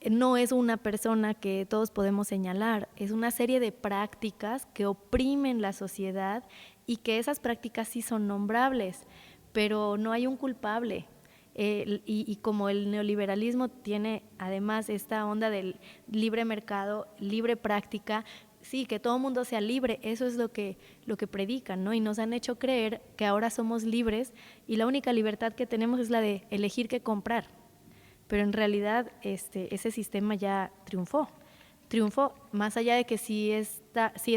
no es una persona que todos podemos señalar, es una serie de prácticas que oprimen la sociedad y que esas prácticas sí son nombrables, pero no hay un culpable. Y como el neoliberalismo tiene además esta onda del libre mercado, libre práctica, sí, que todo mundo sea libre, eso es lo que predican, ¿no? Y nos han hecho creer que ahora somos libres y la única libertad que tenemos es la de elegir qué comprar. Pero en realidad ese sistema ya triunfó más allá de que si es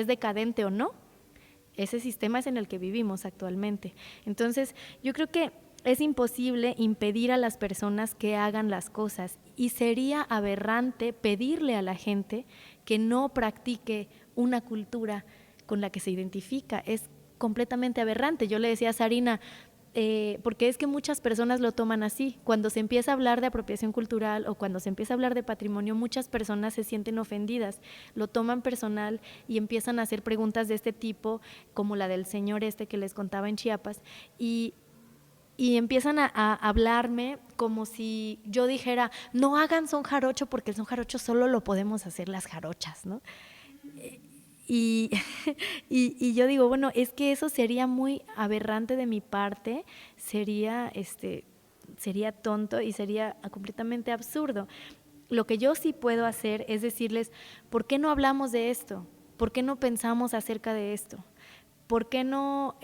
decadente o no, ese sistema es en el que vivimos actualmente. Entonces, yo creo que es imposible impedir a las personas que hagan las cosas y sería aberrante pedirle a la gente que no practique una cultura con la que se identifica. Es completamente aberrante. Yo le decía a Sarina, porque es que muchas personas lo toman así. Cuando se empieza a hablar de apropiación cultural o cuando se empieza a hablar de patrimonio, muchas personas se sienten ofendidas, lo toman personal y empiezan a hacer preguntas de este tipo, como la del señor que les contaba en Chiapas, y empiezan a hablarme como si yo dijera, no hagan son jarocho porque el son jarocho solo lo podemos hacer las jarochas, ¿no? Y yo digo, bueno, es que eso sería muy aberrante de mi parte, sería tonto y sería completamente absurdo. Lo que yo sí puedo hacer es decirles, ¿por qué no hablamos de esto? ¿Por qué no pensamos acerca de esto? ¿Por qué no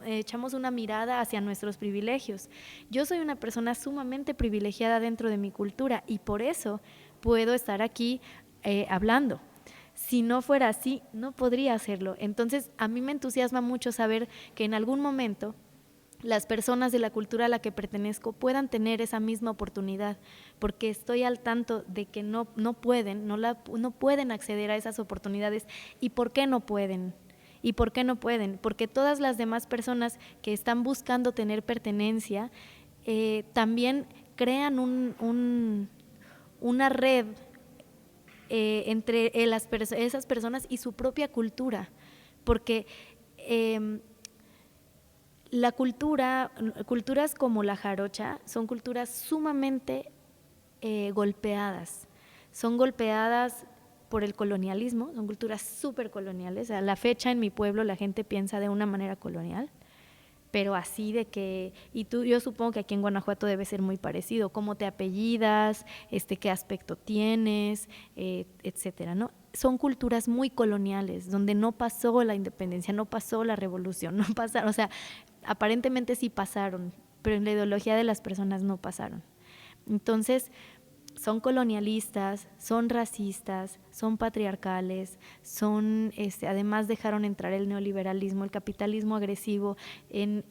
echamos una mirada hacia nuestros privilegios? Yo soy una persona sumamente privilegiada dentro de mi cultura y por eso puedo estar aquí hablando. Si no fuera así, no podría hacerlo. Entonces, a mí me entusiasma mucho saber que en algún momento las personas de la cultura a la que pertenezco puedan tener esa misma oportunidad, porque estoy al tanto de que no pueden acceder a esas oportunidades. ¿Y por qué no pueden? ¿Y por qué no pueden? Porque todas las demás personas que están buscando tener pertenencia también crean una red entre esas personas y su propia cultura, porque culturas como la jarocha son culturas sumamente golpeadas, son golpeadas por el colonialismo, son culturas súper coloniales. A la fecha en mi pueblo la gente piensa de una manera colonial, pero así de que, yo supongo que aquí en Guanajuato debe ser muy parecido, cómo te apellidas, qué aspecto tienes, etcétera, ¿no? Son culturas muy coloniales, donde no pasó la independencia, no pasó la revolución, no pasaron, o sea, aparentemente sí pasaron, pero en la ideología de las personas no pasaron. Entonces, son colonialistas, son racistas, son patriarcales, además dejaron entrar el neoliberalismo, el capitalismo agresivo. En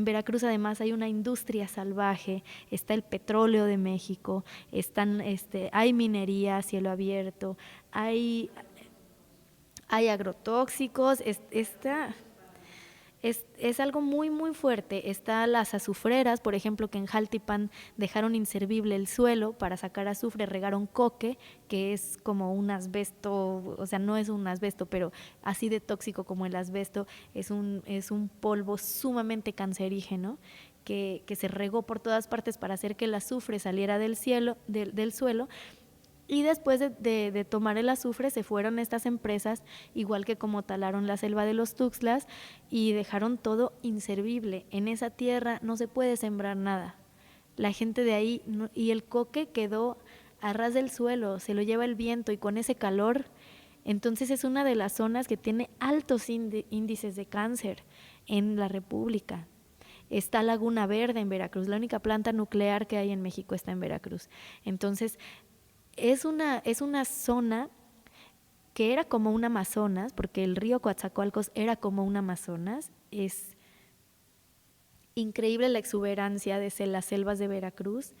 Veracruz además hay una industria salvaje, está el petróleo de México, hay minería a cielo abierto, hay agrotóxicos, es algo muy, muy fuerte. Está las azufreras, por ejemplo, que en Jaltipan dejaron inservible el suelo para sacar azufre, regaron coque, que es como un asbesto, o sea, no es un asbesto, pero así de tóxico como el asbesto, es un polvo sumamente cancerígeno que se regó por todas partes para hacer que el azufre saliera del suelo. Y después de tomar el azufre se fueron estas empresas, igual que como talaron la selva de los Tuxtlas, y dejaron todo inservible. En esa tierra no se puede sembrar nada. La gente de ahí, y el coque quedó a ras del suelo, se lo lleva el viento, y con ese calor, entonces es una de las zonas que tiene altos índices de cáncer en la República. Está Laguna Verde en Veracruz, la única planta nuclear que hay en México está en Veracruz. Entonces, es una zona que era como un Amazonas, porque el río Coatzacoalcos era como un Amazonas. Es increíble la exuberancia de las selvas de Veracruz.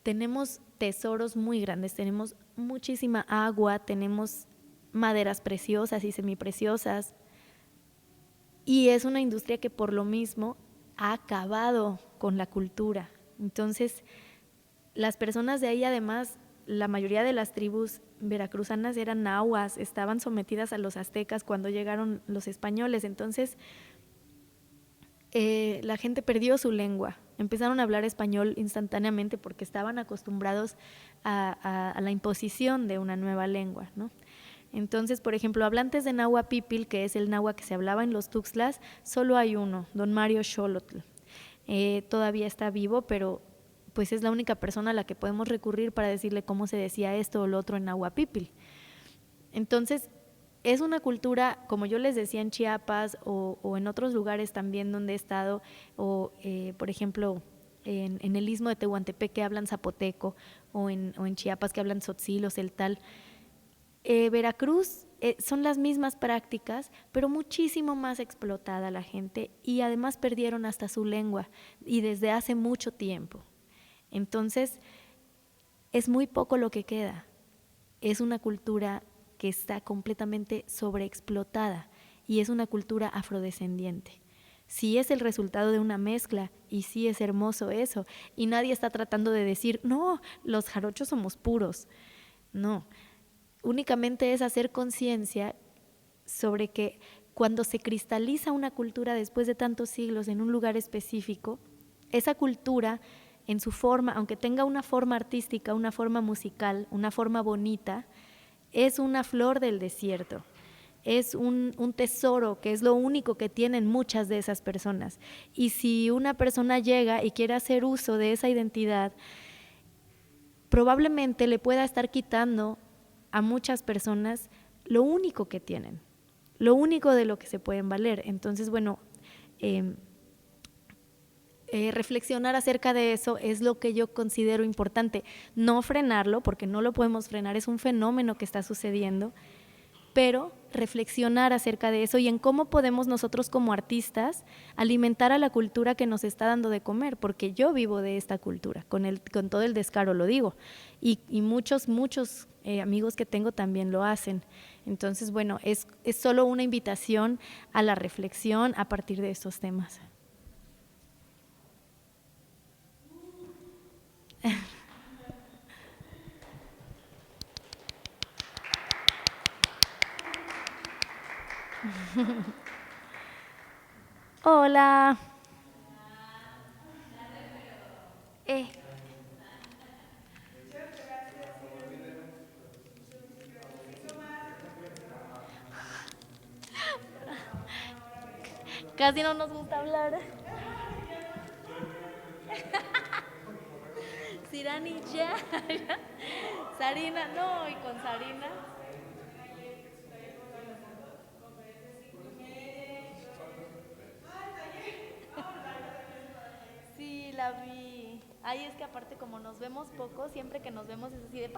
Tenemos tesoros muy grandes, tenemos muchísima agua, tenemos maderas preciosas y semipreciosas, y es una industria que por lo mismo ha acabado con la cultura. Entonces, las personas de ahí, además, la mayoría de las tribus veracruzanas eran nahuas, estaban sometidas a los aztecas cuando llegaron los españoles. Entonces, la gente perdió su lengua, empezaron a hablar español instantáneamente porque estaban acostumbrados a la imposición de una nueva lengua, ¿no? Entonces, por ejemplo, hablantes de náhuatl pipil, que es el náhuatl que se hablaba en los Tuxtlas, solo hay uno, don Mario Xolotl. Todavía está vivo, pero pues es la única persona a la que podemos recurrir para decirle cómo se decía esto o lo otro en náhuatl pipil. Entonces, es una cultura, como yo les decía, en Chiapas o en otros lugares también donde he estado, o por ejemplo en el istmo de Tehuantepec, que hablan zapoteco, o en Chiapas, que hablan tzotzil o celtal. Veracruz son las mismas prácticas, pero muchísimo más explotada la gente, y además perdieron hasta su lengua, y desde hace mucho tiempo. Entonces, es muy poco lo que queda. Es una cultura que está completamente sobreexplotada, y es una cultura afrodescendiente. Sí es el resultado de una mezcla, y sí es hermoso eso, y nadie está tratando de decir, no, los jarochos somos puros. No, únicamente es hacer conciencia sobre que cuando se cristaliza una cultura después de tantos siglos en un lugar específico, esa cultura en su forma, aunque tenga una forma artística, una forma musical, una forma bonita, es una flor del desierto, es un tesoro que es lo único que tienen muchas de esas personas. Y si una persona llega y quiere hacer uso de esa identidad, probablemente le pueda estar quitando a muchas personas lo único que tienen, lo único de lo que se pueden valer. Entonces, bueno, reflexionar acerca de eso es lo que yo considero importante. No frenarlo, porque no lo podemos frenar, es un fenómeno que está sucediendo, pero reflexionar acerca de eso y en cómo podemos nosotros como artistas alimentar a la cultura que nos está dando de comer, porque yo vivo de esta cultura, con todo el descaro lo digo, y muchos amigos que tengo también lo hacen. Entonces, bueno, es solo una invitación a la reflexión a partir de estos temas. Hola. Eh. Casi no nos gusta hablar. Sirani ya. Sarina, no, y con Sarina. Sí, la vi. Ay, es que aparte como nos vemos poco, siempre que nos vemos es así de...